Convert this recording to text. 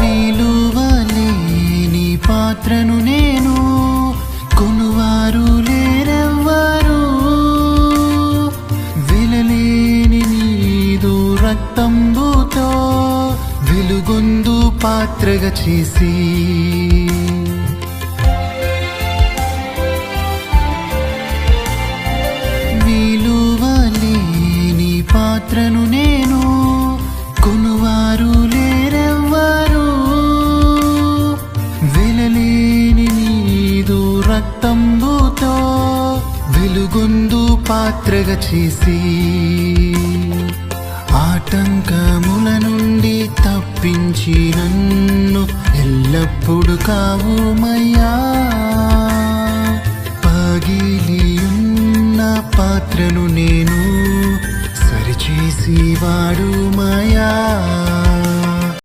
విలువలేని పాత్రను నేను, కొనువారు లేరెవ్వరు. వెలలేని నీదు రక్తంబుతో వెలుగొందు పాత్రగా చేసి, విలువలేని పాత్రను నేను, కొనువారు లేరెవ్వరు. వెలలేని నీదు రక్తంబుతో వెలుగొందు పాత్రగా చేసి, ఆటంకముల నుండి తప్పించి నన్ను ఎల్లప్పుడు కావుమయ్యా. పగిలియున్న పాత్రను నేను సరిచేసి వాడుమయ్యా.